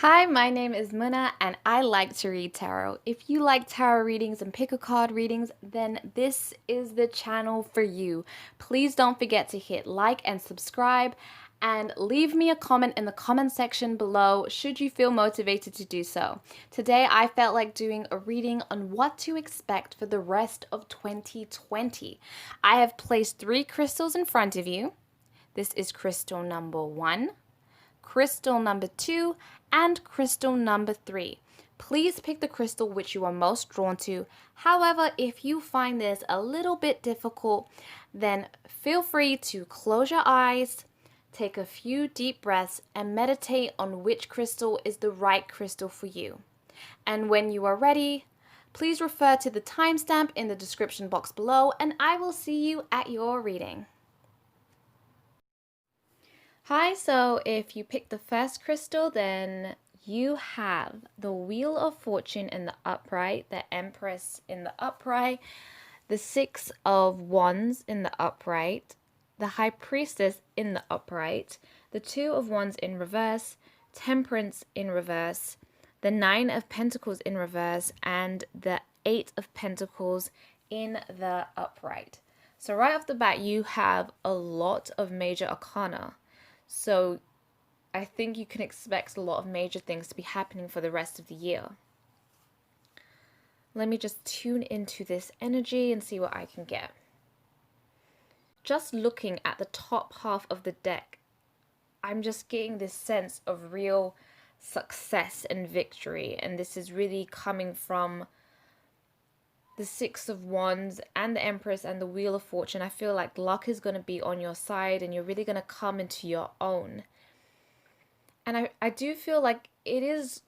Hi, my name is Muna and I like to read tarot. If you like tarot readings and pick a card readings, then this is the channel for you. Please don't forget to hit like and subscribe and leave me a comment in the comment section below should you feel motivated to do so. Today I felt like doing a reading on what to expect for the rest of 2020. I have placed 3 crystals in front of you. This is crystal number 1, crystal number 2, and crystal number 3. Please pick the crystal which you are most drawn to. However, if you find this a little bit difficult, then feel free to close your eyes, take a few deep breaths, and meditate on which crystal is the right crystal for you. And when you are ready, please refer to the timestamp in the description box below, and I will see you at your reading. Hi, so if you pick the first crystal, then you have the Wheel of Fortune in the upright, the Empress in the upright, the Six of Wands in the upright, the High Priestess in the upright, the Two of Wands in reverse, Temperance in reverse, the Nine of Pentacles in reverse, and the Eight of Pentacles in the upright. So right off the bat, you have a lot of major arcana. So I think you can expect a lot of major things to be happening for the rest of the year. Let me just tune into this energy and see what I can get. Just looking at the top half of the deck, I'm just getting this sense of real success and victory. And this is really coming from the Six of Wands and the Empress and the Wheel of Fortune. I feel like luck is going to be on your side and you're really going to come into your own. And I do feel like it is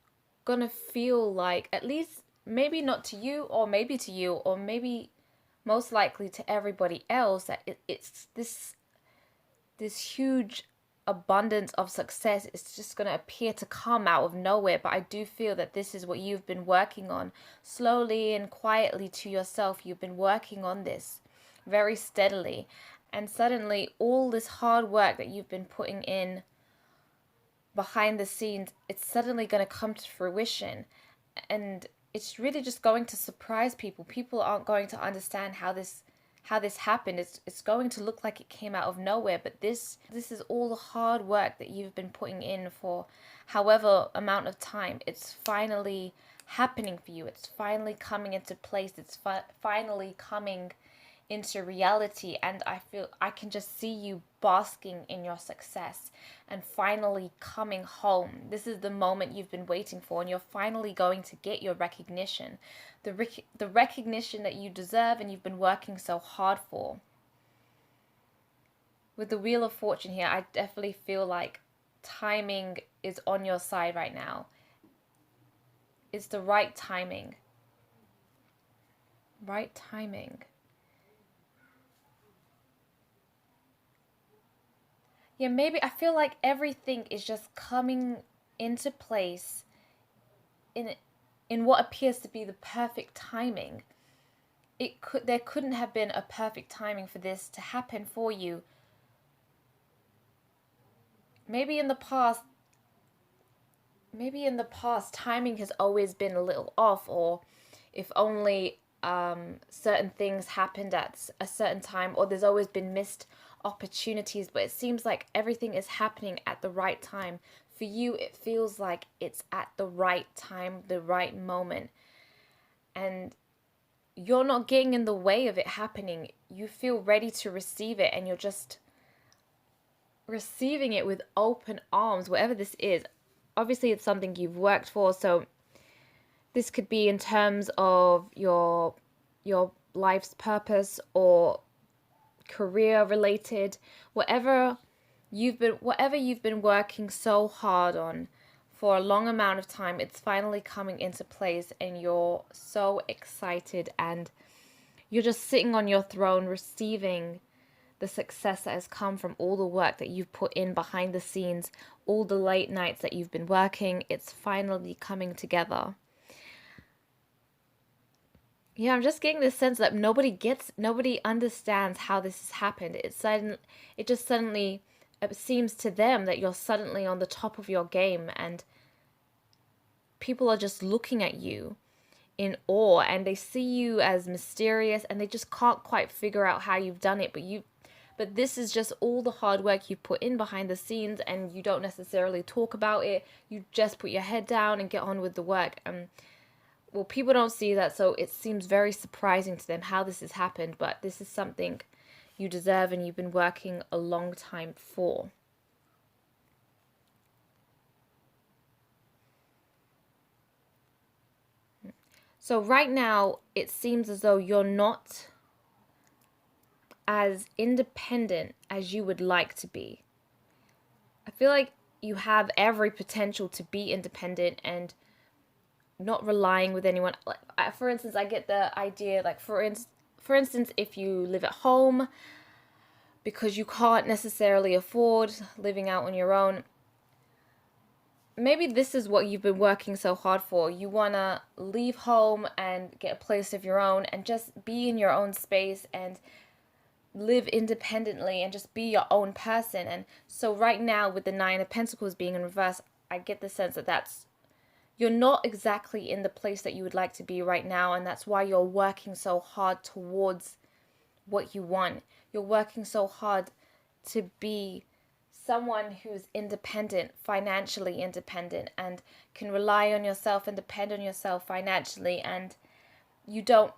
going to feel like, at least maybe not to you, or maybe to you, or maybe most likely to everybody else, that it's this huge abundance of success is just going to appear to come out of nowhere. But I do feel that this is what you've been working on slowly and quietly to yourself. You've been working on this very steadily, and suddenly all this hard work that you've been putting in behind the scenes, it's suddenly going to come to fruition. And it's really just going to surprise people. People aren't going to understand how this happened. It's going to look like it came out of nowhere, but this is all the hard work that you've been putting in for however amount of time. It's finally happening for you. It's finally coming into place. It's finally coming into reality, and I feel I can just see you basking in your success and finally coming home. This is the moment you've been waiting for, and you're finally going to get your recognition, the recognition that you deserve and you've been working so hard for. With the Wheel of Fortune here, I definitely feel like timing is on your side right now. It's the right timing. Right timing. Yeah, maybe I feel like everything is just coming into place in what appears to be the perfect timing. There couldn't have been a perfect timing for this to happen for you. Maybe in the past timing has always been a little off, or if only certain things happened at a certain time, or there's always been missed opportunities, but it seems like everything is happening at the right time. For you, it feels like it's at the right time, the right moment, and you're not getting in the way of it happening. You feel ready to receive it, and you're just receiving it with open arms, whatever this is. Obviously, it's something you've worked for, so this could be in terms of your life's purpose or career related, whatever you've been working so hard on for a long amount of time. It's finally coming into place, and you're so excited, and you're just sitting on your throne receiving the success that has come from all the work that you've put in behind the scenes, all the late nights that you've been working. It's finally coming together. Yeah, I'm just getting this sense that nobody understands how this has happened. It just suddenly, it seems to them that you're suddenly on the top of your game, and people are just looking at you in awe, and they see you as mysterious, and they just can't quite figure out how you've done it. But this is just all the hard work you put in behind the scenes, and you don't necessarily talk about it. You just put your head down and get on with the work. Well, people don't see that, so it seems very surprising to them how this has happened, but this is something you deserve and you've been working a long time for. So right now, it seems as though you're not as independent as you would like to be. I feel like you have every potential to be independent and not relying with anyone. Like, for instance, I get the idea, like for instance, if you live at home because you can't necessarily afford living out on your own, maybe this is what you've been working so hard for. You want to leave home and get a place of your own and just be in your own space and live independently and just be your own person. And so right now, with the Nine of Pentacles being in reverse, I get the sense that you're not exactly in the place that you would like to be right now, and that's why you're working so hard towards what you want. You're working so hard to be someone who's independent, financially independent, and can rely on yourself and depend on yourself financially. And you don't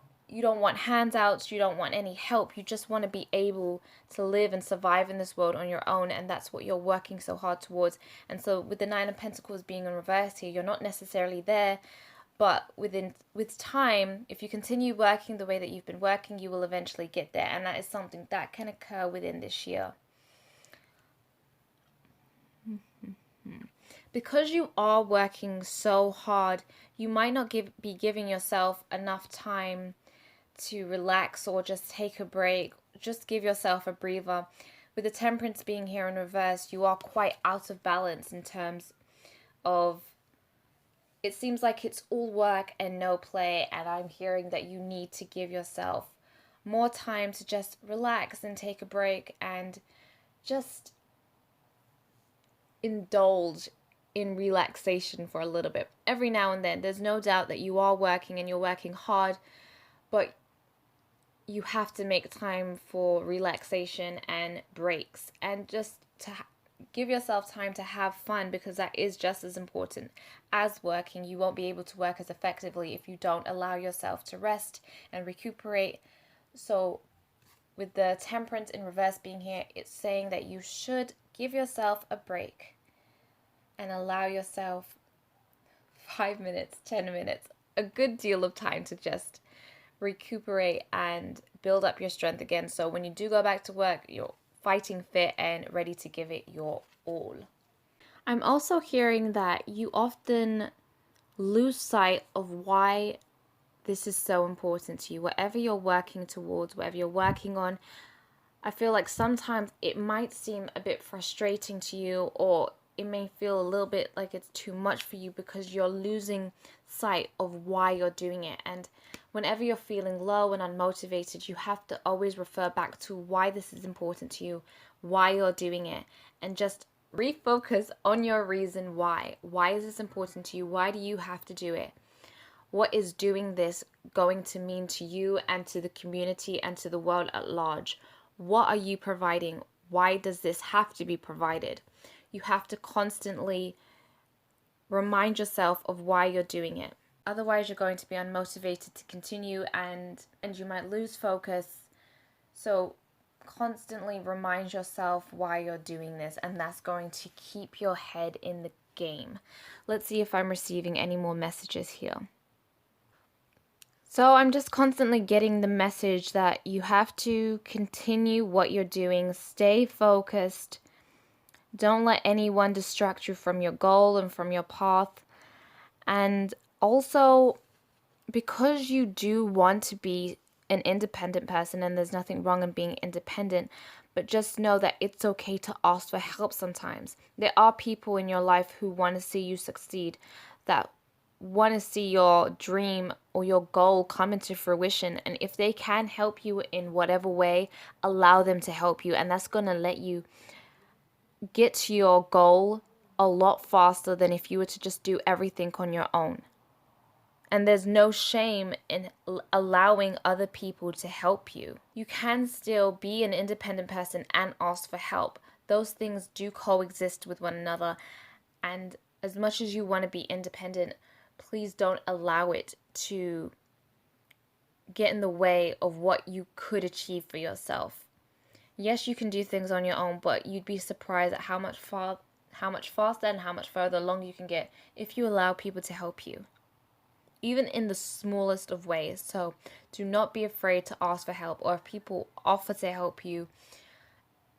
want handouts, you don't want any help. You just want to be able to live and survive in this world on your own, and that's what you're working so hard towards. And so with the Nine of Pentacles being in reverse here, you're not necessarily there, but with time, if you continue working the way that you've been working, you will eventually get there. And that is something that can occur within this year. Because you are working so hard, you might not be giving yourself enough time to relax or just take a break. Just give yourself a breather. With the Temperance being here in reverse, you are quite out of balance in terms of, it seems like it's all work and no play, and I'm hearing that you need to give yourself more time to just relax and take a break and just indulge in relaxation for a little bit. Every now and then, there's no doubt that you are working and you're working hard, but you have to make time for relaxation and breaks, and just to give yourself time to have fun, because that is just as important as working. You won't be able to work as effectively if you don't allow yourself to rest and recuperate. So with the Temperance in reverse being here, it's saying that you should give yourself a break and allow yourself 5 minutes, 10 minutes, a good deal of time to just recuperate and build up your strength again. So when you do go back to work, you're fighting fit and ready to give it your all. I'm also hearing that you often lose sight of why this is so important to you. Whatever you're working towards, whatever you're working on, I feel like sometimes it might seem a bit frustrating to you, or it may feel a little bit like it's too much for you because you're losing sight of why you're doing it. And whenever you're feeling low and unmotivated, you have to always refer back to why this is important to you, why you're doing it, and just refocus on your reason why. Why is this important to you? Why do you have to do it? What is doing this going to mean to you and to the community and to the world at large? What are you providing? Why does this have to be provided? You have to constantly remind yourself of why you're doing it. Otherwise, you're going to be unmotivated to continue, and you might lose focus. So constantly remind yourself why you're doing this, and that's going to keep your head in the game. Let's see if I'm receiving any more messages here. So I'm just constantly getting the message that you have to continue what you're doing, stay focused. Don't let anyone distract you from your goal and from your path. And also, because you do want to be an independent person, and there's nothing wrong in being independent, but just know that it's okay to ask for help sometimes. There are people in your life who want to see you succeed, that want to see your dream or your goal come into fruition. And if they can help you in whatever way, allow them to help you. And that's going to let you get to your goal a lot faster than if you were to just do everything on your own. And there's no shame in allowing other people to help you. You can still be an independent person and ask for help. Those things do coexist with one another. And as much as you want to be independent, please don't allow it to get in the way of what you could achieve for yourself. Yes, you can do things on your own, but you'd be surprised at how much faster and how much further along you can get if you allow people to help you, even in the smallest of ways. So do not be afraid to ask for help, or if people offer to help you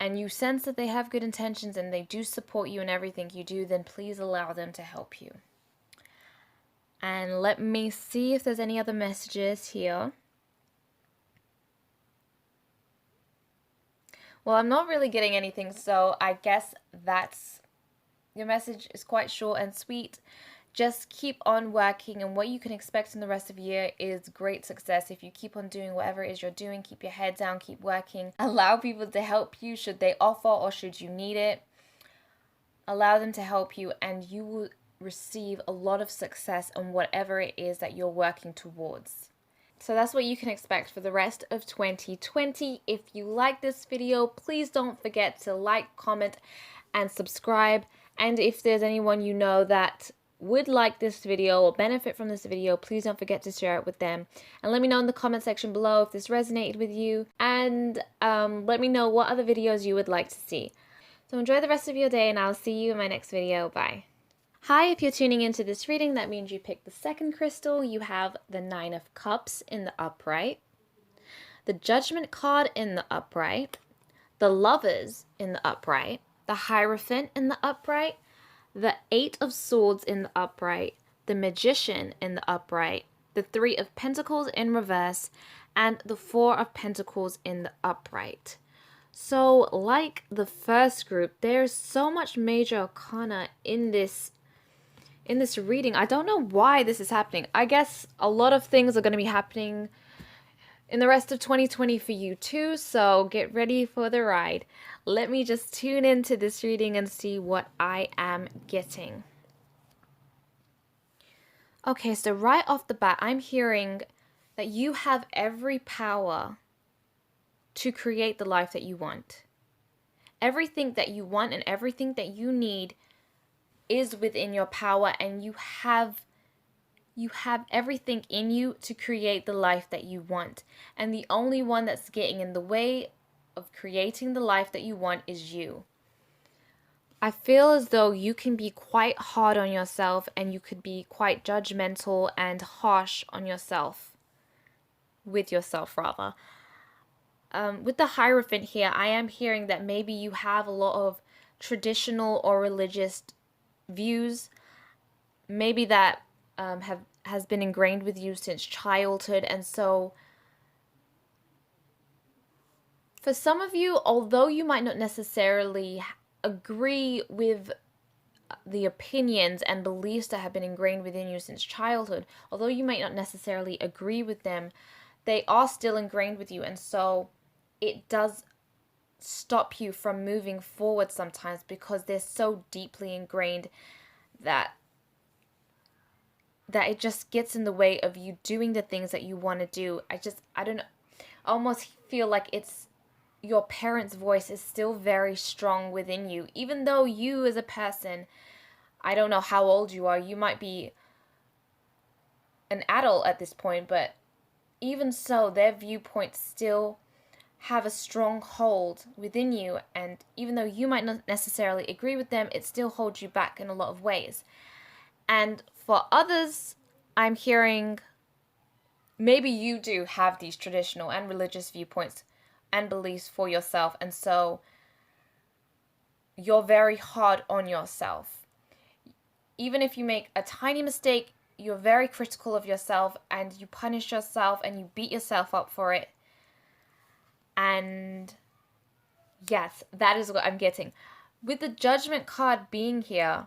and you sense that they have good intentions and they do support you in everything you do, then please allow them to help you. And let me see if there's any other messages here. Well, I'm not really getting anything, so I guess your message is quite short and sweet. Just keep on working, and what you can expect in the rest of the year is great success. If you keep on doing whatever it is you're doing, keep your head down, keep working. Allow people to help you should they offer or should you need it. Allow them to help you, and you will receive a lot of success on whatever it is that you're working towards. So that's what you can expect for the rest of 2020. If you like this video, please don't forget to like, comment, and subscribe. And if there's anyone you know that would like this video or benefit from this video, please don't forget to share it with them. And let me know in the comment section below if this resonated with you. And let me know what other videos you would like to see. So enjoy the rest of your day, and I'll see you in my next video. Bye. Hi, if you're tuning into this reading, that means you picked the second crystal. You have the Nine of Cups in the upright, the Judgment card in the upright, the Lovers in the upright, the Hierophant in the upright, the Eight of Swords in the upright, the Magician in the upright, the Three of Pentacles in reverse, and the Four of Pentacles in the upright. So, like the first group, there's so much major arcana in this reading. I don't know why this is happening. I guess a lot of things are going to be happening in the rest of 2020 for you too, so get ready for the ride. Let me just tune into this reading and see what I am getting. Okay, so right off the bat, I'm hearing that you have every power to create the life that you want. Everything that you want and everything that you need is within your power, and you have everything in you to create the life that you want. And the only one that's getting in the way of creating the life that you want is you. I feel as though you can be quite hard on yourself, and you could be quite judgmental and harsh on yourself. With yourself, rather. With the Hierophant here, I am hearing that maybe you have a lot of traditional or religious views. Maybe that has been ingrained with you since childhood, and so for some of you, although you might not necessarily agree with the opinions and beliefs that have been ingrained within you since childhood, although you might not necessarily agree with them, they are still ingrained with you, and so it does stop you from moving forward sometimes because they're so deeply ingrained that it just gets in the way of you doing the things that you want to do. I don't know, I almost feel like it's your parents' voice is still very strong within you, even though you as a person, I don't know how old you are, you might be an adult at this point, but even so, their viewpoints still have a strong hold within you, and even though you might not necessarily agree with them, it still holds you back in a lot of ways. And for others, I'm hearing maybe you do have these traditional and religious viewpoints and beliefs for yourself, and so you're very hard on yourself. Even if you make a tiny mistake, you're very critical of yourself, and you punish yourself and you beat yourself up for it. And yes, that is what I'm getting. With the Judgment card being here,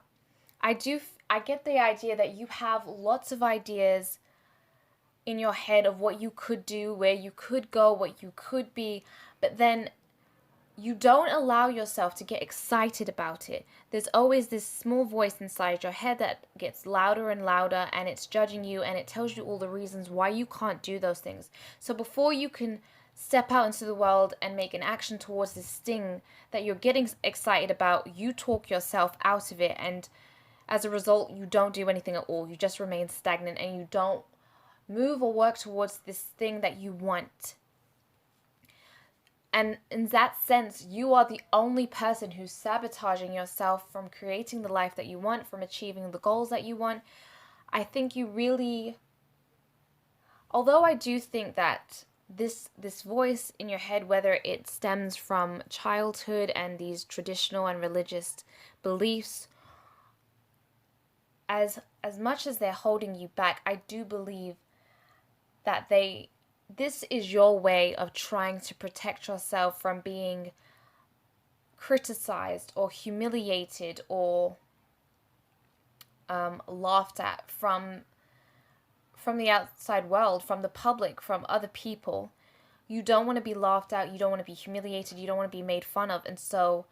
I get the idea that you have lots of ideas in your head of what you could do, where you could go, what you could be, but then you don't allow yourself to get excited about it. There's always this small voice inside your head that gets louder and louder, and it's judging you, and it tells you all the reasons why you can't do those things. So before you can step out into the world and make an action towards this thing that you're getting excited about, you talk yourself out of it, and as a result, you don't do anything at all. You just remain stagnant, and you don't move or work towards this thing that you want. And in that sense, you are the only person who's sabotaging yourself from creating the life that you want, from achieving the goals that you want. I think you really, although I do think that this voice in your head, whether it stems from childhood and these traditional and religious beliefs, as much as they're holding you back, I do believe that this is your way of trying to protect yourself from being criticized or humiliated or laughed at from the outside world, from the public, from other people. You don't want to be laughed at, you don't want to be humiliated, you don't want to be made fun of. And so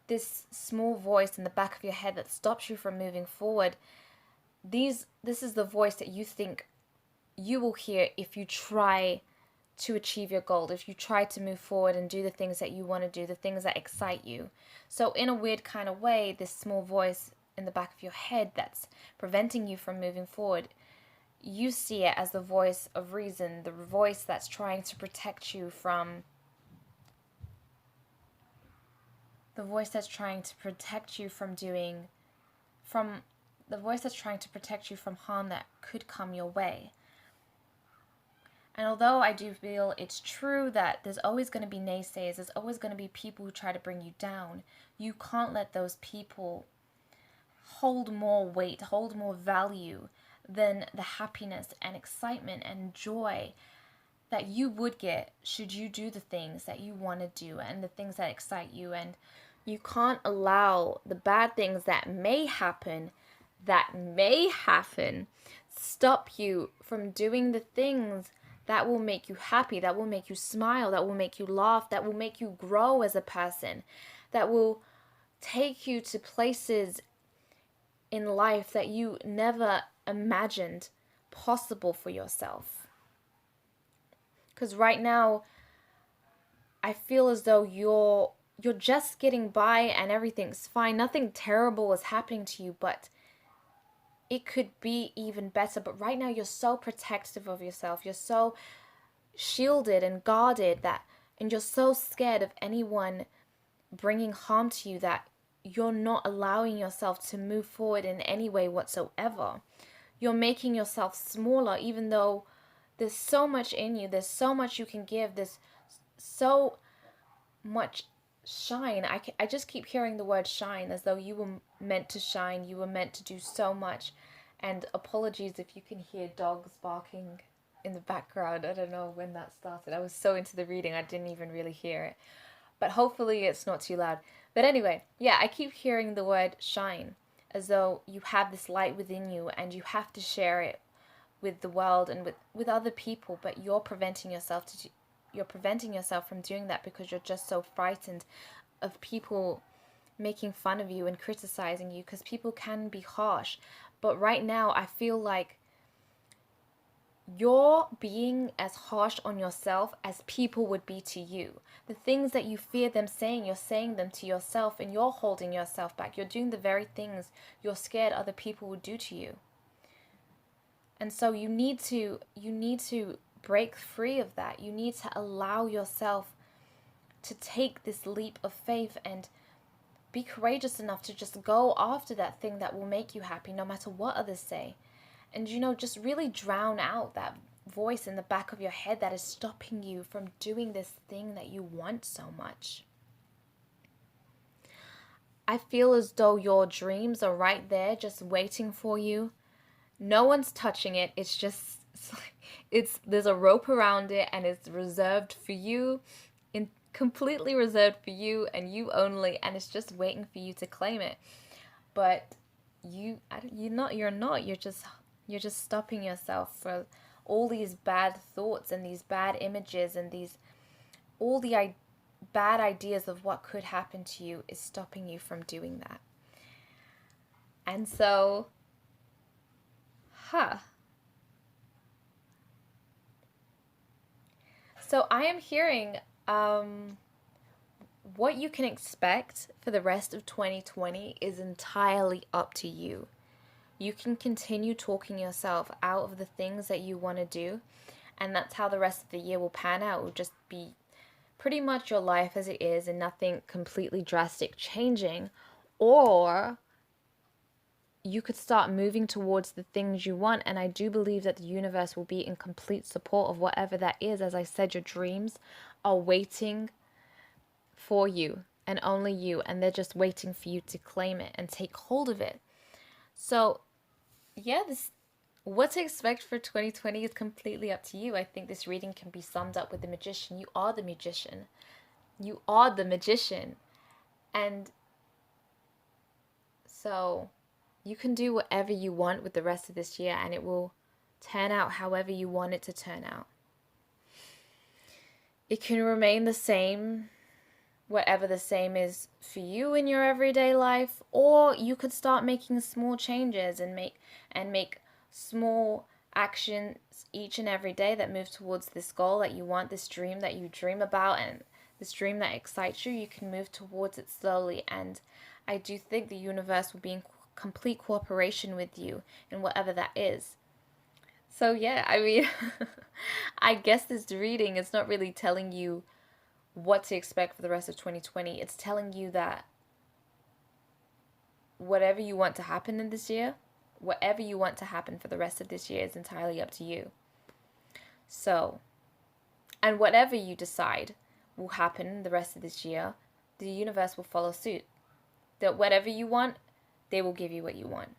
this small voice in the back of your head that stops you from moving forward, this is the voice that you think you will hear if you try to achieve your goal, if you try to move forward and do the things that you want to do, the things that excite you. So in a weird kind of way, this small voice in the back of your head that's preventing you from moving forward, you see it as the voice of reason, the voice that's trying to protect you from the voice that's trying to protect you from the voice that's trying to protect you from harm that could come your way. And although I do feel it's true that there's always going to be naysayers, there's always going to be people who try to bring you down, you can't let those people hold more weight, hold more value than the happiness and excitement and joy that you would get should you do the things that you want to do and the things that excite you. And you can't allow the bad things that may happen stop you from doing the things that will make you happy, that will make you smile, that will make you laugh, that will make you grow as a person, that will take you to places in life that you never imagined possible for yourself. Because right now, I feel as though you're just getting by and everything's fine. Nothing terrible is happening to you, but it could be even better. But right now you're so protective of yourself. You're so shielded and guarded and you're so scared of anyone bringing harm to you that you're not allowing yourself to move forward in any way whatsoever. You're making yourself smaller, even though there's so much in you. There's so much you can give. There's so much shine. I just keep hearing the word shine, as though you were meant to shine. You were meant to do so much. And apologies if you can hear dogs barking in the background. I don't know when that started. I was so into the reading, I didn't even really hear it. But hopefully it's not too loud. But anyway, yeah, I keep hearing the word shine, as though you have this light within you and you have to share it with the world and with other people, but you're preventing yourself from doing that because you're just so frightened of people making fun of you and criticizing you, because people can be harsh. But right now I feel like you're being as harsh on yourself as people would be to you. The things that you fear them saying, you're saying them to yourself, and you're holding yourself back. You're doing the very things you're scared other people would do to you. And so you need to break free of that. You need to allow yourself to take this leap of faith and be courageous enough to just go after that thing that will make you happy, no matter what others say. And, just really drown out that voice in the back of your head that is stopping you from doing this thing that you want so much. I feel as though your dreams are right there, just waiting for you. No one's touching it. There's a rope around it, and it's reserved for you, completely reserved for you and you only, and it's just waiting for you to claim it. But you're just stopping yourself for all these bad thoughts and these bad images and all the bad ideas of what could happen to you is stopping you from doing that. And so, So I am hearing what you can expect for the rest of 2020 is entirely up to you. You can continue talking yourself out of the things that you want to do, and that's how the rest of the year will pan out. It will just be pretty much your life as it is and nothing completely drastic changing. Or you could start moving towards the things you want, and I do believe that the universe will be in complete support of whatever that is. As I said, your dreams are waiting for you and only you, and they're just waiting for you to claim it and take hold of it. So yeah, what to expect for 2020 is completely up to you. I think this reading can be summed up with the magician. You are the magician. You are the magician. And so you can do whatever you want with the rest of this year, and it will turn out however you want it to turn out. It can remain the same, whatever the same is for you in your everyday life, or you could start making small changes and make small actions each and every day that move towards this goal that you want, this dream that you dream about, and this dream that excites you. You can move towards it slowly, and I do think the universe will be in complete cooperation with you in whatever that is. So yeah, I mean, I guess this reading is not really telling you what to expect for the rest of 2020. It's telling you that whatever you want to happen in this year, whatever you want to happen for the rest of this year is entirely up to you. So, and whatever you decide will happen the rest of this year, the universe will follow suit. That whatever you want, they will give you what you want.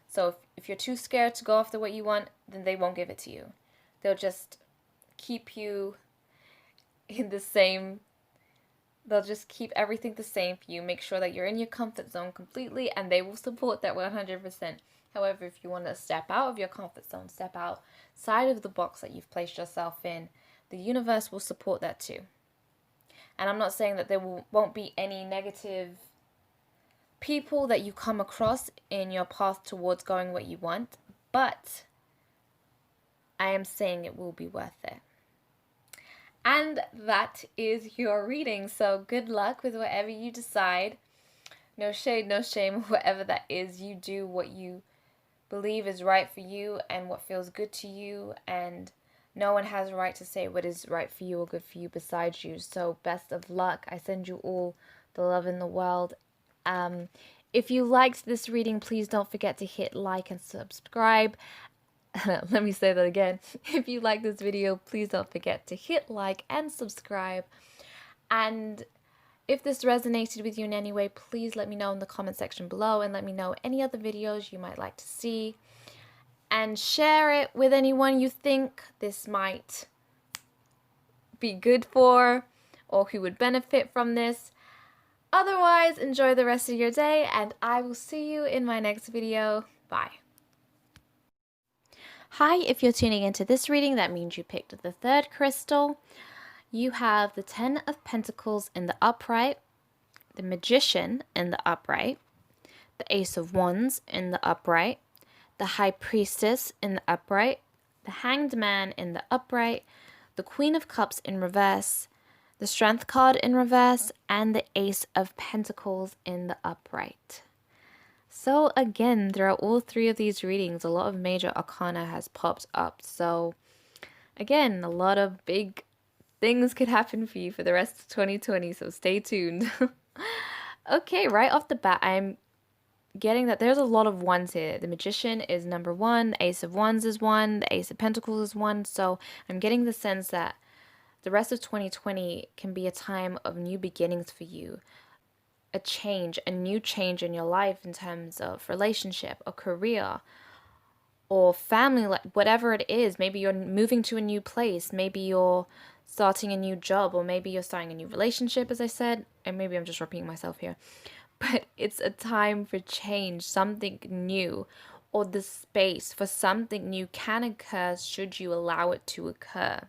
So if you're too scared to go after what you want, then they won't give it to you. They'll just keep you in the same, they'll just keep everything the same for you. Make sure that you're in your comfort zone completely, and they will support that 100%. However, if you want to step out of your comfort zone, step outside of the box that you've placed yourself in, the universe will support that too. And I'm not saying that there won't be any negative people that you come across in your path towards going what you want, but I am saying it will be worth it. And that is your reading. So good luck with whatever you decide. No shade, no shame, whatever that is. You do what you believe is right for you and what feels good to you, and no one has a right to say what is right for you or good for you besides you. So best of luck. I send you all the love in the world. If you liked this reading, please don't forget to hit like and subscribe. Let me say that again. If you like this video, please don't forget to hit like and subscribe. And if this resonated with you in any way, please let me know in the comment section below, and let me know any other videos you might like to see. And share it with anyone you think this might be good for, or who would benefit from this. Otherwise, enjoy the rest of your day, and I will see you in my next video. Bye. Hi, if you're tuning into this reading, that means you picked the third crystal. You have the 10 of Pentacles in the upright, the Magician in the upright, the Ace of Wands in the upright, the High Priestess in the upright, the Hanged Man in the upright, the Queen of Cups in reverse, the Strength card in reverse, and the Ace of Pentacles in the upright. So again, throughout all three of these readings, a lot of major arcana has popped up. So again, a lot of big things could happen for you for the rest of 2020, so stay tuned. Okay, right off the bat, I'm getting that there's a lot of ones here. The Magician is number one, the Ace of Wands is one, the Ace of Pentacles is one. So I'm getting the sense that the rest of 2020 can be a time of new beginnings for you. A new change in your life in terms of relationship or career or family, like whatever it is. Maybe you're moving to a new place. Maybe you're starting a new job, or maybe you're starting a new relationship, as I said. And maybe I'm just repeating myself here. But it's a time for change, something new, or the space for something new can occur should you allow it to occur.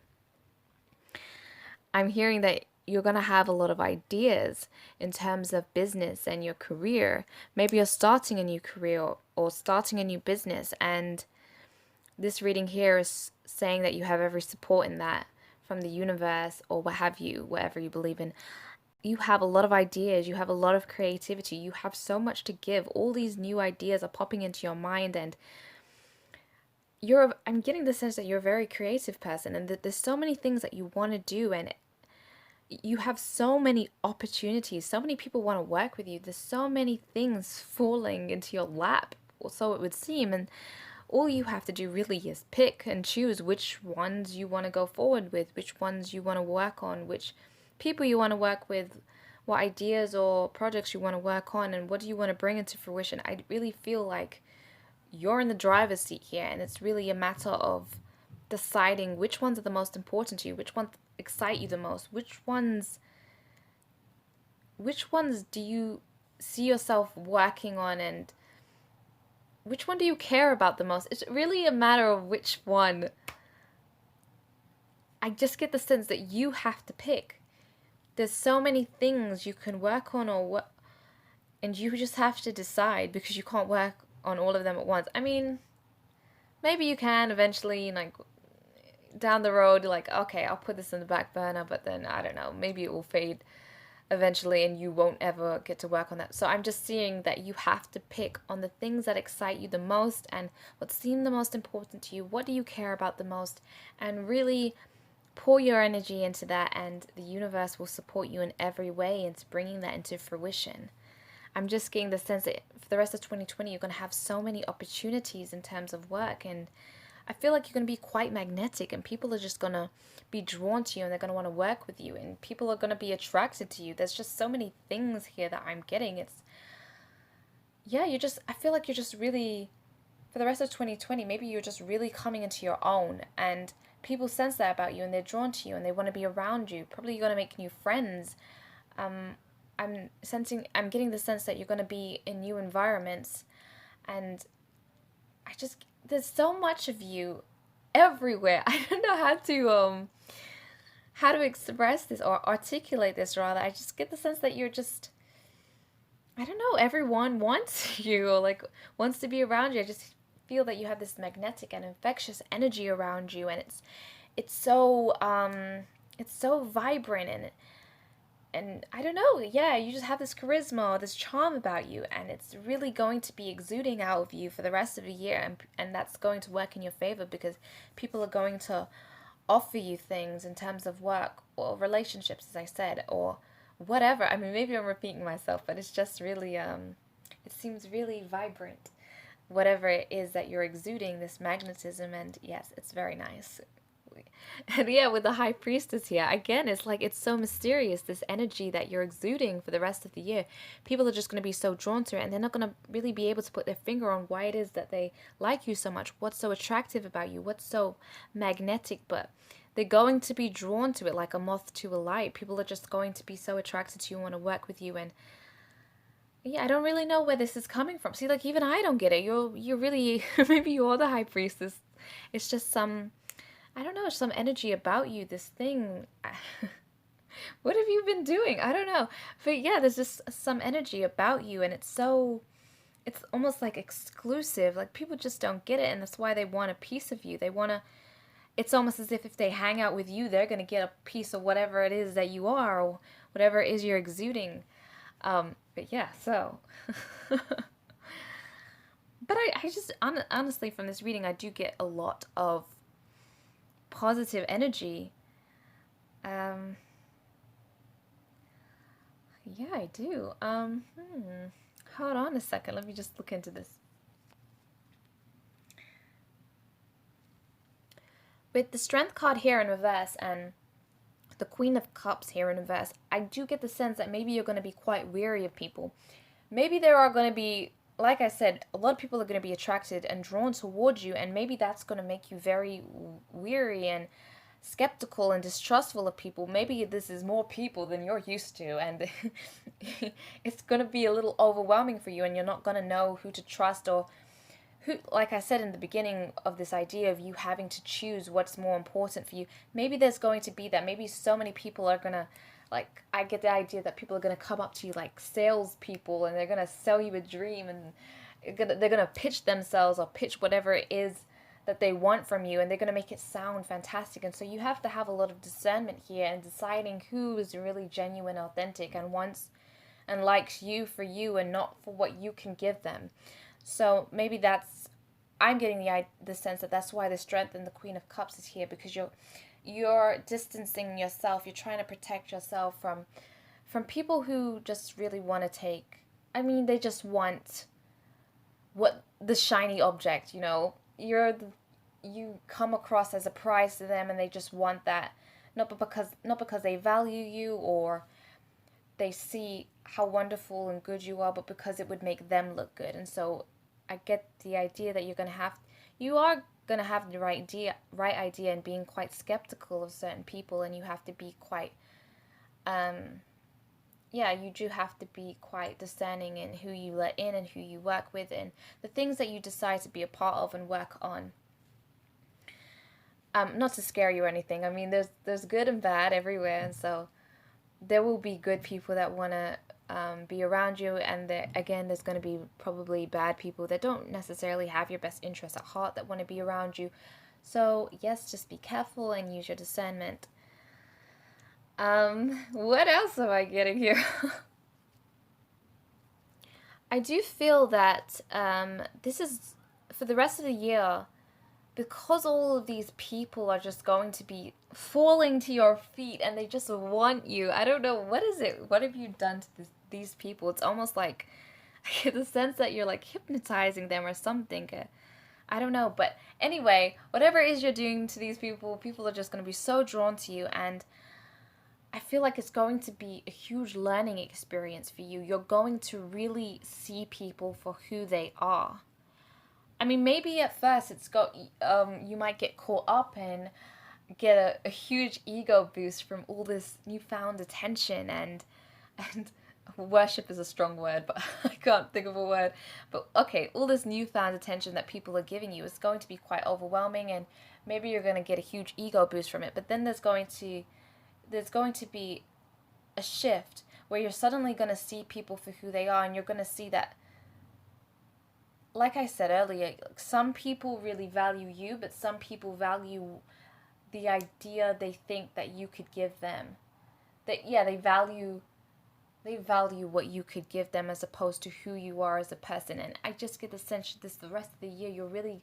I'm hearing that you're going to have a lot of ideas in terms of business and your career. Maybe you're starting a new career or starting a new business, and this reading here is saying that you have every support in that from the universe or what have you, whatever you believe in. You have a lot of ideas, you have a lot of creativity, you have so much to give. All these new ideas are popping into your mind, and I'm getting the sense that you're a very creative person, and that there's so many things that you want to do, and you have so many opportunities. So many people want to work with you. There's so many things falling into your lap, or so it would seem, and all you have to do really is pick and choose which ones you want to go forward with, which ones you want to work on, which people you want to work with, what ideas or projects you want to work on, and what do you want to bring into fruition. I really feel like you're in the driver's seat here, and it's really a matter of deciding which ones are the most important to you, which ones excite you the most, which ones do you see yourself working on, and which one do you care about the most? It's really a matter of which one. I just get the sense that you have to pick. There's so many things you can work on, and you just have to decide, because you can't work on all of them at once. I mean, maybe you can eventually, like down the road, like, okay, I'll put this in the back burner, but then I don't know, maybe it will fade eventually and you won't ever get to work on that. So I'm just seeing that you have to pick on the things that excite you the most and what seem the most important to you. What do you care about the most? And really pour your energy into that, and the universe will support you in every way into bringing that into fruition. I'm just getting the sense that for the rest of 2020, you're going to have so many opportunities in terms of work, and I feel like you're going to be quite magnetic, and people are just going to be drawn to you, and they're going to want to work with you, and people are going to be attracted to you. There's just so many things here that I'm getting. I feel like you're just really, for the rest of 2020, maybe you're just really coming into your own, and people sense that about you, and they're drawn to you, and they want to be around you. Probably you're going to make new friends. I'm getting the sense that you're going to be in new environments, and there's so much of you everywhere. I don't know how to express this or articulate this, rather. I just get the sense that you're just, I don't know, everyone wants you, or like wants to be around you. I just feel that you have this magnetic and infectious energy around you, and it's so vibrant, and I don't know, yeah, you just have this charisma or this charm about you, and it's really going to be exuding out of you for the rest of the year, and that's going to work in your favor, because people are going to offer you things in terms of work or relationships, as I said, or whatever. I mean, maybe I'm repeating myself, but it's just really, it seems really vibrant, whatever it is that you're exuding, this magnetism, and yes, it's very nice. And yeah, with the High Priestess here, again, it's like it's so mysterious, this energy that you're exuding for the rest of the year. People are just going to be so drawn to it, and they're not going to really be able to put their finger on why it is that they like you so much, what's so attractive about you, what's so magnetic, but they're going to be drawn to it like a moth to a light. People are just going to be so attracted to you and want to work with you, and yeah, I don't really know where this is coming from. See, like, even I don't get it. You're really, maybe you're the High Priestess. It's just I don't know, some energy about you, this thing. What have you been doing? I don't know. But yeah, there's just some energy about you, and it's almost like exclusive. Like, people just don't get it, and that's why they want a piece of you. It's almost as if they hang out with you, they're going to get a piece of whatever it is that you are, or whatever it is you're exuding. But yeah, so. But I just, honestly, from this reading, I do get a lot of positive energy. Yeah, I do. Hold on a second. Let me just look into this. With the Strength card here in reverse and the Queen of Cups here in reverse, I do get the sense that maybe you're going to be quite weary of people. Maybe there are going to be, like I said, a lot of people are going to be attracted and drawn towards you, and maybe that's going to make you very weary and skeptical and distrustful of people. Maybe this is more people than you're used to, and it's going to be a little overwhelming for you, and you're not going to know who to trust, or who, like I said in the beginning of this idea of you having to choose what's more important for you. Maybe there's going to be that. Maybe so many people are going to Like, I get the idea that people are going to come up to you like salespeople, and they're going to sell you a dream, and they're going to pitch themselves or pitch whatever it is that they want from you, and they're going to make it sound fantastic. And so you have to have a lot of discernment here and deciding who is really genuine, authentic, and wants and likes you for you and not for what you can give them. So maybe I'm getting the sense that that's why the Strength and the Queen of Cups is here, because you're distancing yourself. You're trying to protect yourself from people who just really want to take. I mean, they just want the shiny object. You come across as a prize to them, and they just want that, not because they value you or they see how wonderful and good you are, but because it would make them look good. And so I get the idea that you are gonna have the right idea and being quite skeptical of certain people, and you have to be quite you do have to be quite discerning in who you let in and who you work with and the things that you decide to be a part of and work on. Not to scare you or anything. I mean, there's good and bad everywhere, and so there will be good people that want to be around you, and there's going to be probably bad people that don't necessarily have your best interests at heart that want to be around you. So yes, just be careful and use your discernment. What else am I getting here? I do feel that this is for the rest of the year, because all of these people are just going to be falling to your feet and they just want you. I don't know, what is it? What have you done to these people? It's almost like I get the sense that you're like hypnotizing them or something. I don't know. But anyway, whatever it is you're doing to these people, people are just going to be so drawn to you. And I feel like it's going to be a huge learning experience for you. You're going to really see people for who they are. I mean, maybe at first you might get caught up and get a huge ego boost from all this newfound attention and worship is a strong word, but I can't think of a word. But okay, all this newfound attention that people are giving you is going to be quite overwhelming, and maybe you're going to get a huge ego boost from it. But then there's going to be a shift where you're suddenly going to see people for who they are, and you're going to see that, like I said earlier, some people really value you, but some people value the idea they think that you could give them. They value what you could give them as opposed to who you are as a person. And I just get the sense that the rest of the year you're really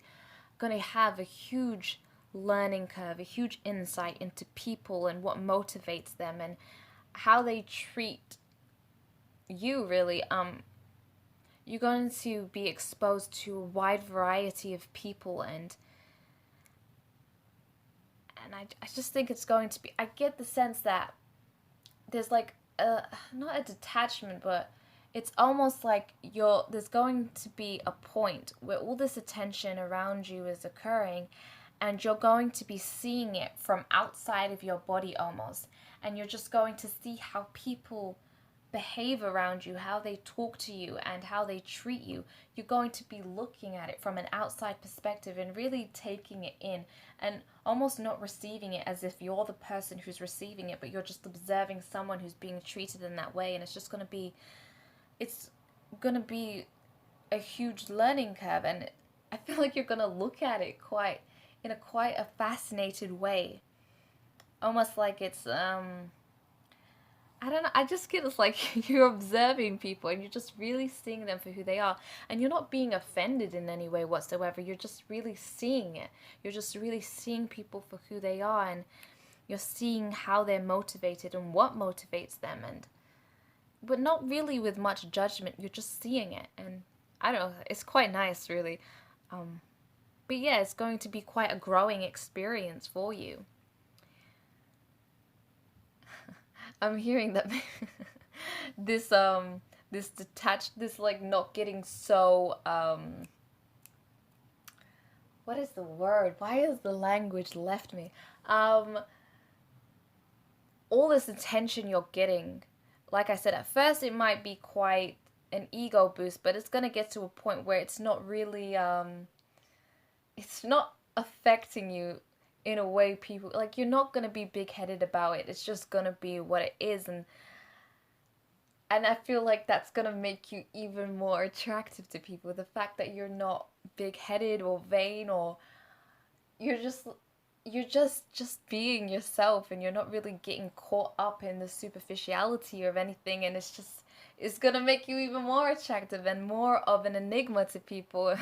going to have a huge learning curve, a huge insight into people and what motivates them and how they treat you, really. You're going to be exposed to a wide variety of people, and I just think it's going to be, I get the sense that there's like not a detachment, but it's almost like there's going to be a point where all this attention around you is occurring, and you're going to be seeing it from outside of your body almost, and you're just going to see how people behave around you, how they talk to you, and how they treat you. You're going to be looking at it from an outside perspective and really taking it in and almost not receiving it as if you're the person who's receiving it, but you're just observing someone who's being treated in that way. And it's going to be a huge learning curve, and I feel like you're going to look at it in quite a fascinated way, almost like it's I don't know, I just get this like you're observing people and you're just really seeing them for who they are, and you're not being offended in any way whatsoever. You're just really seeing it. You're just really seeing people for who they are, and you're seeing how they're motivated and what motivates them, but not really with much judgment. You're just seeing it, and I don't know, it's quite nice, really. But yeah, it's going to be quite a growing experience for you. I'm hearing that this detached, this like not getting so what is the word? Why has the language left me? All this attention you're getting, like I said, at first it might be quite an ego boost, but it's gonna get to a point where it's not really it's not affecting you in a way people, like, you're not going to be big-headed about it. It's just going to be what it is. And I feel like that's going to make you even more attractive to people. The fact that you're not big-headed or vain, or you're just being yourself, and you're not really getting caught up in the superficiality of anything, and it's gonna make you even more attractive and more of an enigma to people.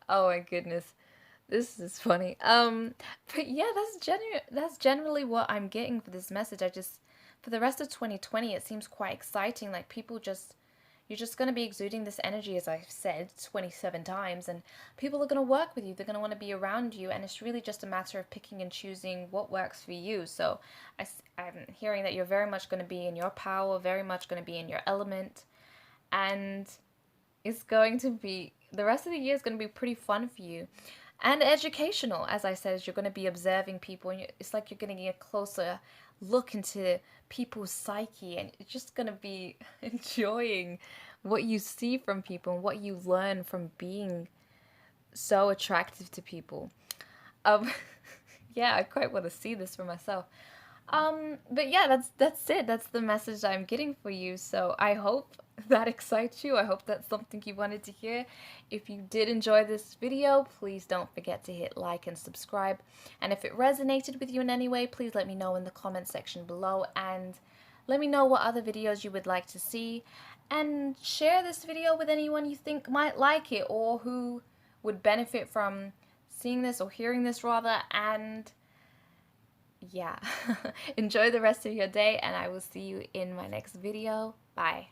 Oh my goodness, this is funny. But yeah, that's generally what I'm getting for this message. I just, for the rest of 2020, it seems quite exciting. Like, people just, you're just going to be exuding this energy, as I've said 27 times, and people are going to work with you. They're going to want to be around you, and it's really just a matter of picking and choosing what works for you. So I'm hearing that you're very much going to be in your power, very much going to be in your element, and it's going to be, the rest of the year is going to be pretty fun for you. And educational, as I said, you're going to be observing people, and it's like you're getting a closer look into people's psyche, and you're just going to be enjoying what you see from people and what you learn from being so attractive to people. Um, yeah, I quite want to see this for myself. But yeah, that's it. That's the message I'm getting for you. So I hope that excites you. I hope that's something you wanted to hear. If you did enjoy this video, please don't forget to hit like and subscribe. And if it resonated with you in any way, please let me know in the comment section below, and let me know what other videos you would like to see, and share this video with anyone you think might like it, or who would benefit from seeing this, or hearing this rather. And yeah, enjoy the rest of your day, and I will see you in my next video. Bye.